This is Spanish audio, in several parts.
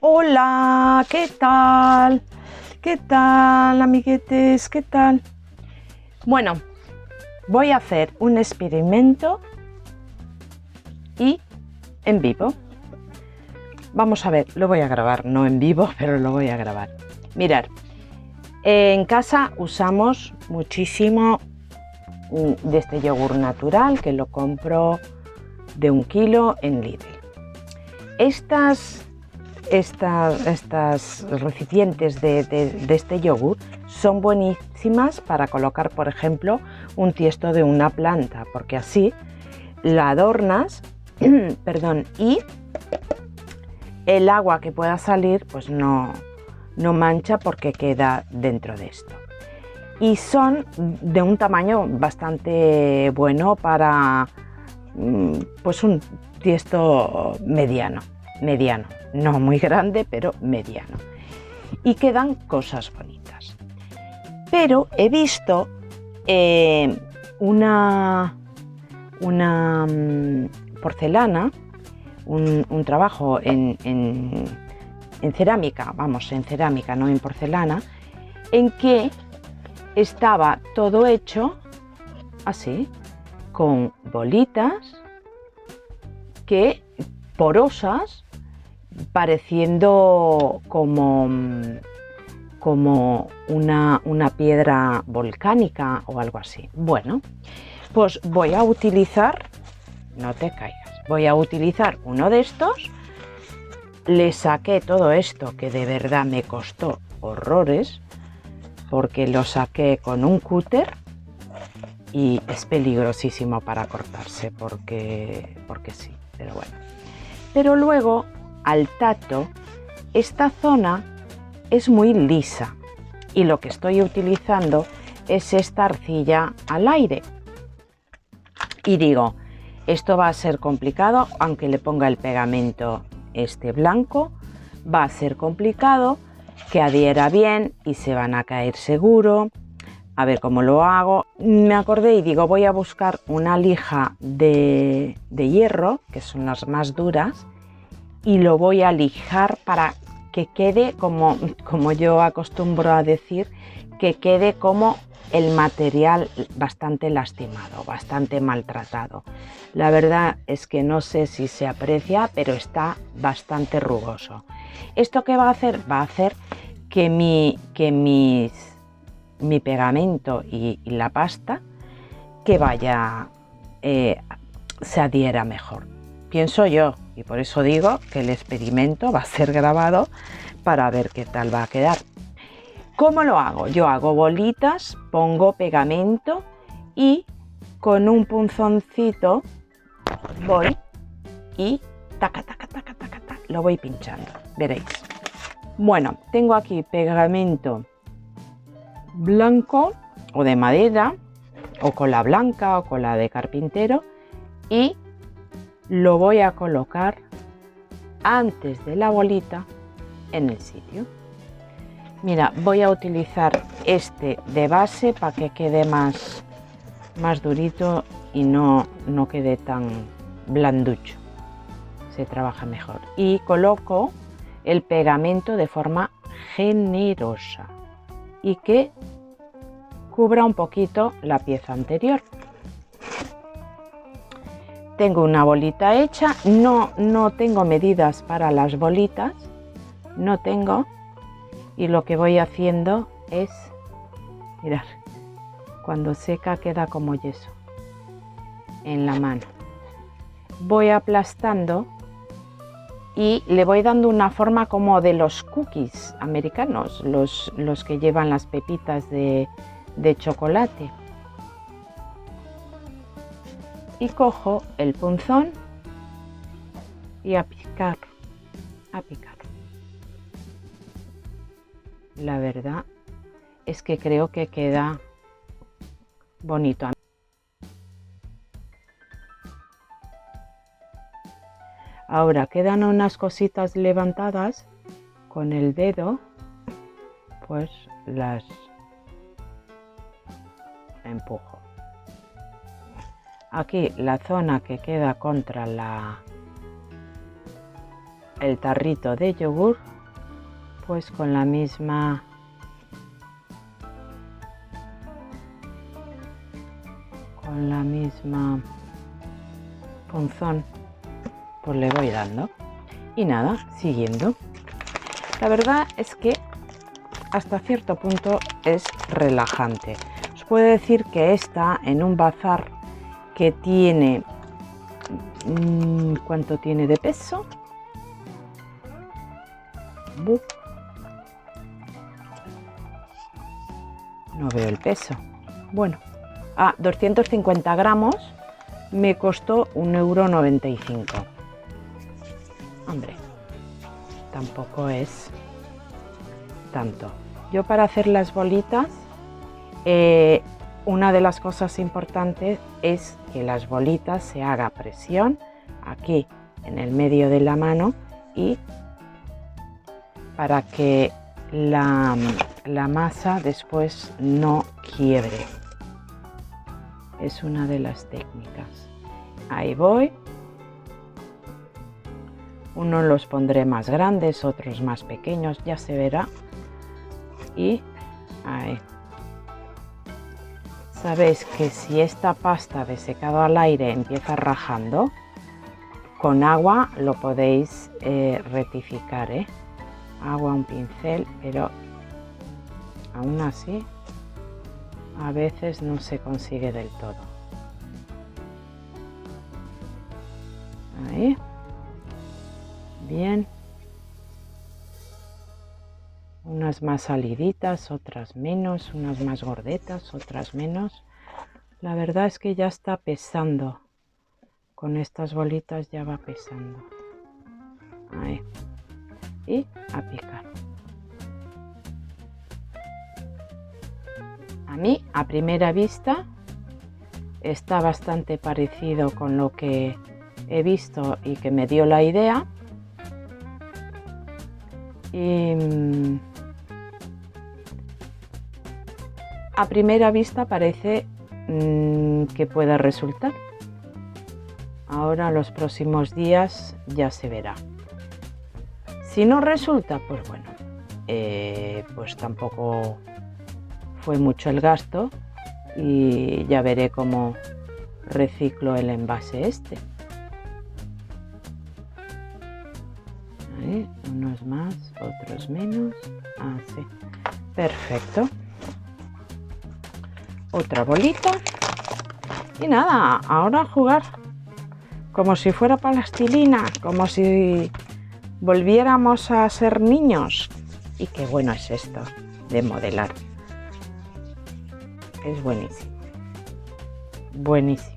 Hola, ¿qué tal? ¿Qué tal, amiguetes? ¿Qué tal? Bueno, voy a hacer un experimento y en vivo. Vamos a ver, lo voy a grabar, no en vivo, pero lo voy a grabar. Mirad, en casa usamos muchísimo de este yogur natural, que lo compro de 1 kilo en Lidl. Estas recipientes de este yogur son buenísimas para colocar, por ejemplo, un tiesto de una planta, porque así la adornas perdón, y el agua que pueda salir pues no mancha porque queda dentro de esto. Y son de un tamaño bastante bueno para pues un tiesto mediano, no muy grande, pero mediano. Y quedan cosas bonitas. Pero he visto una porcelana, un trabajo en cerámica, vamos, en cerámica, no en porcelana, en que estaba todo hecho así, con bolitas que porosas, pareciendo como una piedra volcánica o algo así. Bueno, pues voy a utilizar, no te caigas, voy a utilizar uno de estos. Le saqué todo esto, que de verdad me costó horrores, porque lo saqué con un cúter y es peligrosísimo para cortarse, porque sí, pero bueno. Pero luego, al tacto, esta zona es muy lisa y lo que estoy utilizando es esta arcilla al aire. Y digo, esto va a ser complicado, aunque le ponga el pegamento este blanco, va a ser complicado que adhiera bien y se van a caer seguro. A ver cómo lo hago. Me acordé y digo, voy a buscar una lija de hierro, que son las más duras, y lo voy a lijar para que quede como yo acostumbro a decir, que quede como el material bastante lastimado, bastante maltratado. La verdad es que no sé si se aprecia, pero está bastante rugoso. ¿Esto qué va a hacer? Va a hacer que mi pegamento y la pasta que vaya se adhiera mejor. Pienso yo, y por eso digo que el experimento va a ser grabado para ver qué tal va a quedar. ¿Cómo lo hago? Yo hago bolitas, pongo pegamento y con un punzoncito voy y taca, taca, taca, taca, taca, lo voy pinchando, veréis. Bueno, tengo aquí pegamento blanco o de madera, o cola blanca o cola de carpintero, y lo voy a colocar antes de la bolita en el sitio. Mira, voy a utilizar este de base para que quede más durito y no quede tan blanducho, se trabaja mejor. Y coloco el pegamento de forma generosa y que cubra un poquito la pieza anterior. Tengo una bolita hecha, no tengo medidas para las bolitas, no tengo, y lo que voy haciendo es, mirad, cuando seca queda como yeso en la mano. Voy aplastando y le voy dando una forma como de los cookies americanos, los que llevan las pepitas de chocolate. Y cojo el punzón y a picar. La verdad es que creo que queda bonito. Ahora quedan unas cositas levantadas, con el dedo pues las empujo. aquí la zona que queda contra el tarrito de yogur, pues con la misma punzón pues le voy dando y nada, siguiendo. La verdad es que hasta cierto punto es relajante. Os puedo decir que está en un bazar que tiene ¿cuánto tiene de peso? No veo el peso. Bueno, 250 gramos, me costó 1,95 €. Hombre, tampoco es tanto. Yo para hacer las bolitas, una de las cosas importantes es que las bolitas se haga presión aquí en el medio de la mano y para que la masa después no quiebre. Es una de las técnicas. Ahí voy. Unos los pondré más grandes, otros más pequeños, ya se verá. Y ahí. Sabéis que si esta pasta de secado al aire empieza rajando, con agua lo podéis rectificar, agua, un pincel, pero aún así a veces no se consigue del todo. Ahí. Bien. Unas más saliditas, otras menos, unas más gordetas, otras menos. La verdad es que ya está pesando. Con estas bolitas ya va pesando. Ahí. Y a picar. A mí, a primera vista, está bastante parecido con lo que he visto y que me dio la idea. Y a primera vista parece que pueda resultar. Ahora los próximos días ya se verá. Si no resulta, pues bueno, pues tampoco fue mucho el gasto y ya veré cómo reciclo el envase este. Ahí, unos más, otros menos. Así. Perfecto. Otra bolita. Y nada, ahora a jugar. Como si fuera plastilina, como si volviéramos a ser niños. Y qué bueno es esto de modelar. Es buenísimo. Buenísimo.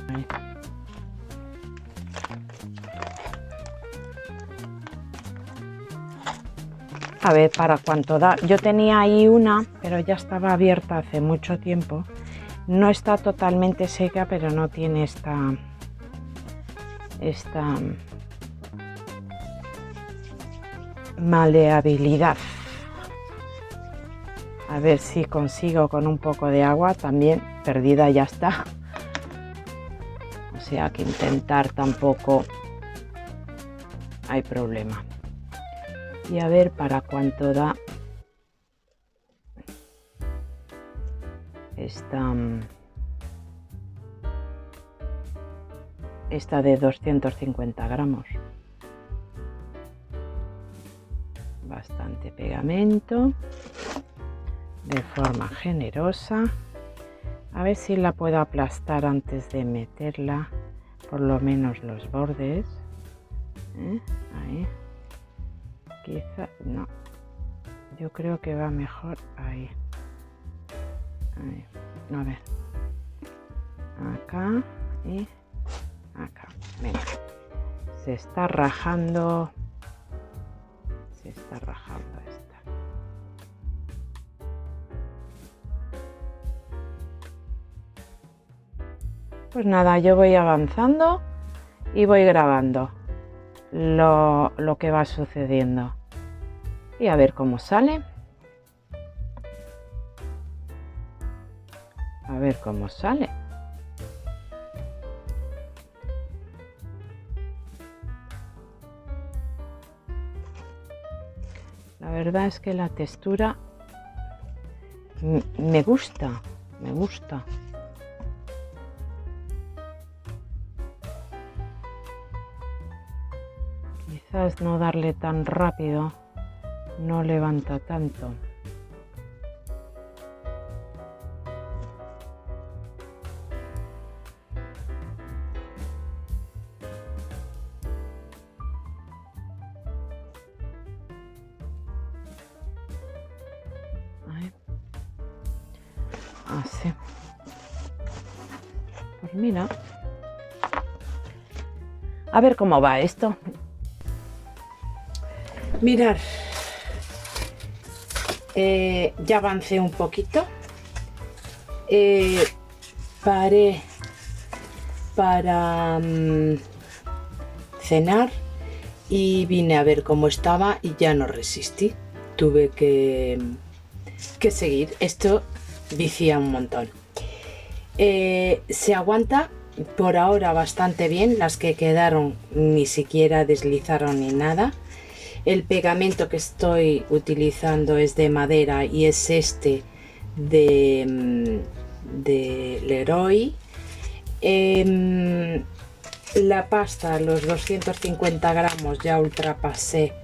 Ahí. A ver, para cuánto da. Yo tenía ahí una, pero ya estaba abierta hace mucho tiempo. No está totalmente seca, pero no tiene esta maleabilidad. A ver si consigo con un poco de agua. También perdida ya está. O sea que intentar tampoco hay problema. Y a ver para cuánto da esta de 250 gramos. Bastante pegamento de forma generosa. A ver si la puedo aplastar antes de meterla, por lo menos los bordes. Ahí. Quizá no, yo creo que va mejor ahí. Ahí. A ver, acá y acá. Venga, se está rajando esta. Pues nada, yo voy avanzando y voy grabando lo que va sucediendo. Y a ver cómo sale. A ver cómo sale. La verdad es que la textura me gusta, me gusta. Quizás no darle tan rápido no levanta tanto. Así. Pues mira. A ver cómo va esto. Mirad. Ya avancé un poquito. Paré para cenar y vine a ver cómo estaba y ya no resistí. Tuve que seguir. Esto vicia un montón. Se aguanta por ahora bastante bien. Las que quedaron ni siquiera deslizaron ni nada. El pegamento que estoy utilizando es de madera y es este de Leroy. La pasta, los 250 gramos, ya ultrapasé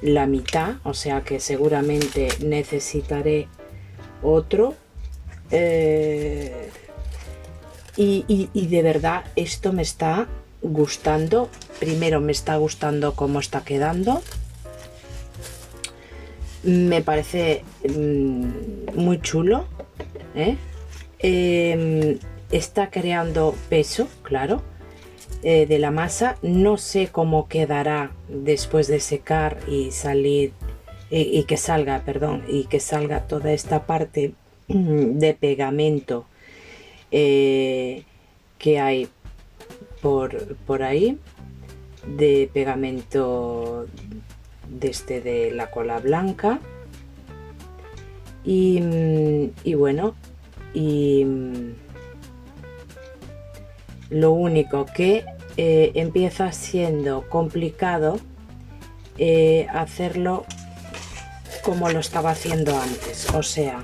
la mitad, o sea que seguramente necesitaré otro. Y de verdad esto me está gustando. Primero me está gustando cómo está quedando. Me parece muy chulo, está creando peso, claro, de la masa. No sé cómo quedará después de secar y salir y que salga, perdón, y que salga toda esta parte de pegamento que hay por ahí, de pegamento de la cola blanca. Y bueno, lo único que empieza siendo complicado hacerlo como lo estaba haciendo antes, o sea,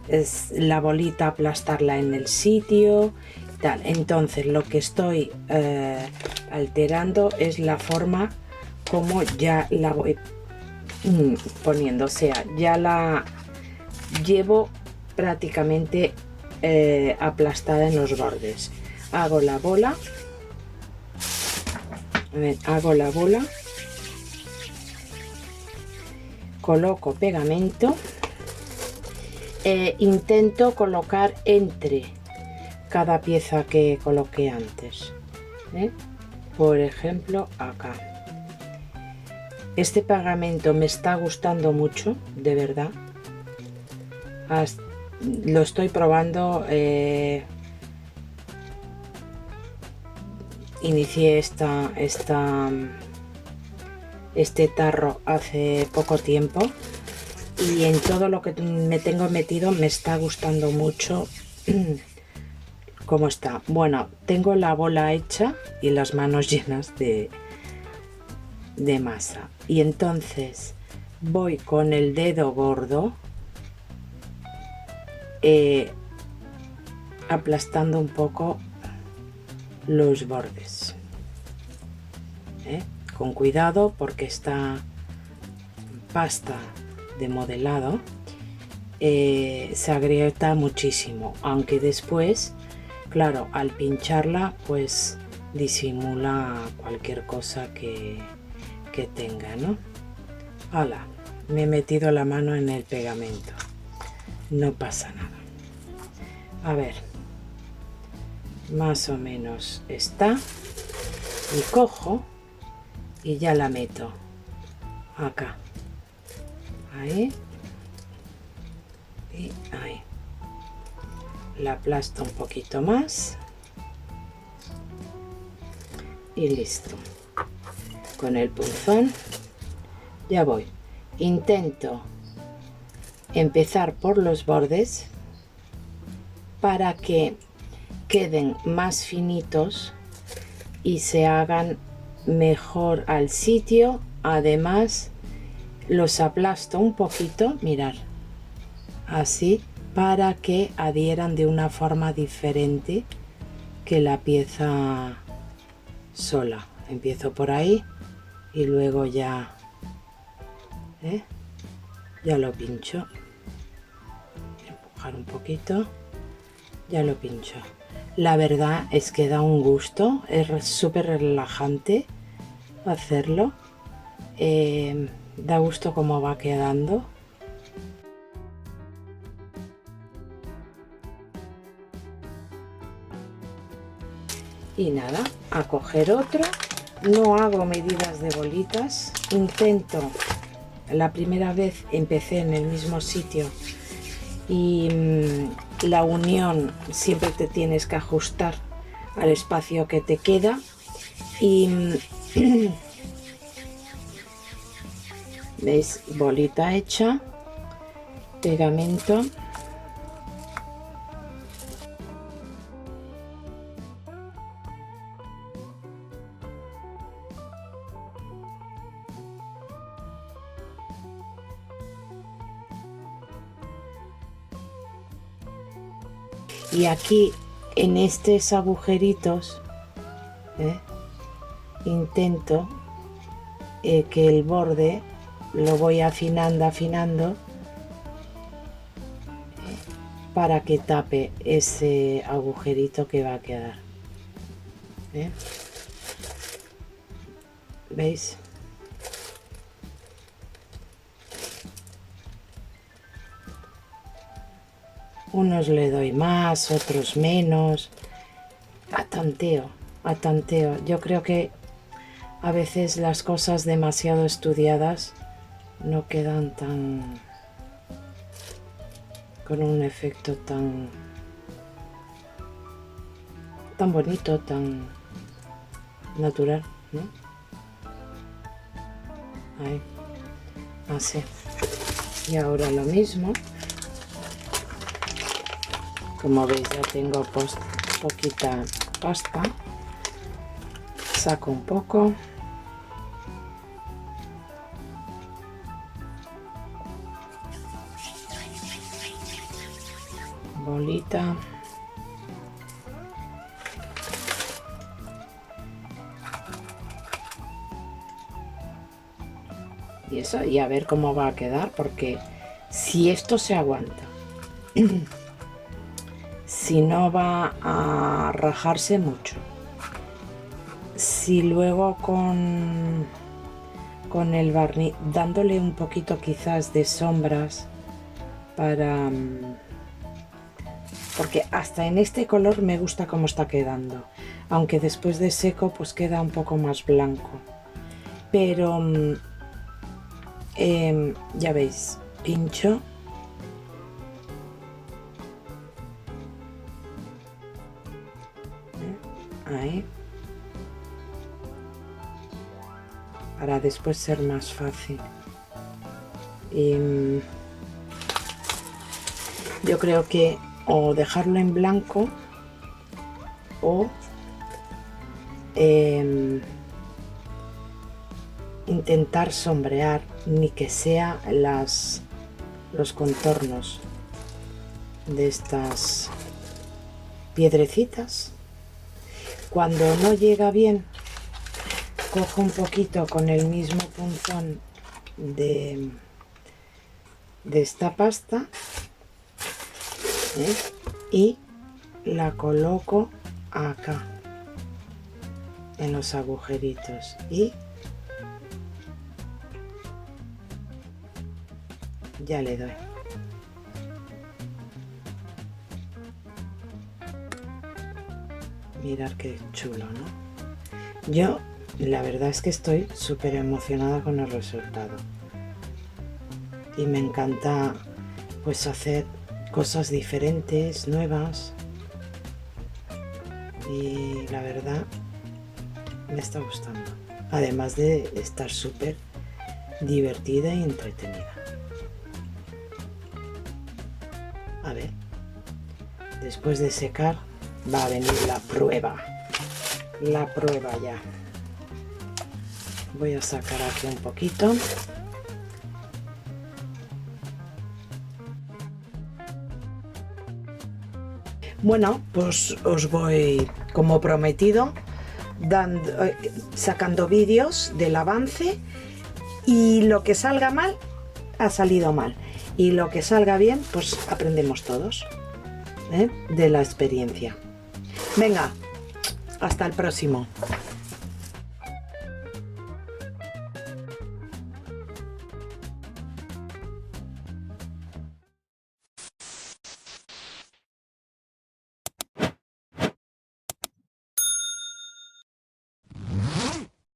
es la bolita, aplastarla en el sitio, tal. Entonces lo que estoy alterando es la forma como ya la voy poniendo, o sea, ya la llevo prácticamente aplastada en los bordes. Hago la bola, coloco pegamento, intento colocar entre cada pieza que coloqué antes, por ejemplo acá. Este pegamento me está gustando mucho, de verdad. Lo estoy probando. Inicié este tarro hace poco tiempo y en todo lo que me tengo metido me está gustando mucho cómo está. Bueno, tengo la bola hecha y las manos llenas de masa, y entonces voy con el dedo gordo aplastando un poco los bordes, con cuidado, porque esta pasta de modelado se agrieta muchísimo, aunque después, claro, al pincharla pues disimula cualquier cosa que tenga, ¿no? Hola, me he metido la mano en el pegamento, no pasa nada. A ver, más o menos está, y cojo y ya la meto acá, ahí y ahí. La aplasto un poquito más y listo. Con el punzón ya voy. Intento empezar por los bordes para que queden más finitos y se hagan mejor al sitio. Además los aplasto un poquito, mirar, así, para que adhieran de una forma diferente que la pieza sola. Empiezo por ahí y luego ya ya lo pincho, empujar un poquito, ya lo pincho. La verdad es que da un gusto, es súper relajante hacerlo, da gusto cómo va quedando. Y nada, a coger otro. No hago medidas de bolitas, intento, la primera vez empecé en el mismo sitio y la unión siempre te tienes que ajustar al espacio que te queda y veis, bolita hecha, pegamento. Y aquí en estos agujeritos intento que el borde lo voy afinando para que tape ese agujerito que va a quedar. ¿Veis? Unos le doy más, otros menos. A tanteo, a tanteo. Yo creo que a veces las cosas demasiado estudiadas no quedan tan... con un efecto tan bonito, tan natural, ¿no? Ahí, así. Y ahora lo mismo. Como veis ya tengo poquita pasta, saco un poco, bolita, y eso, y a ver cómo va a quedar, porque si esto se aguanta si no va a rajarse mucho, si luego con el barniz, dándole un poquito quizás de sombras para... porque hasta en este color me gusta cómo está quedando, aunque después de seco pues queda un poco más blanco, pero ya veis, pincho. Ahí, para después ser más fácil. Y yo creo que o dejarlo en blanco o intentar sombrear, ni que sea los contornos de estas piedrecitas. Cuando no llega bien, cojo un poquito con el mismo punzón de esta pasta y la coloco acá en los agujeritos y ya le doy. Mirar qué chulo, ¿no? Yo la verdad es que estoy súper emocionada con el resultado y me encanta pues hacer cosas diferentes, nuevas, y la verdad me está gustando. Además de estar súper divertida y entretenida. A ver, después de secar va a venir la prueba. La prueba ya. Voy a sacar aquí un poquito. Bueno, pues os voy, como prometido, sacando vídeos del avance, y lo que salga mal, ha salido mal. Y lo que salga bien, pues aprendemos todos, ¿eh? De la experiencia. Venga, hasta el próximo.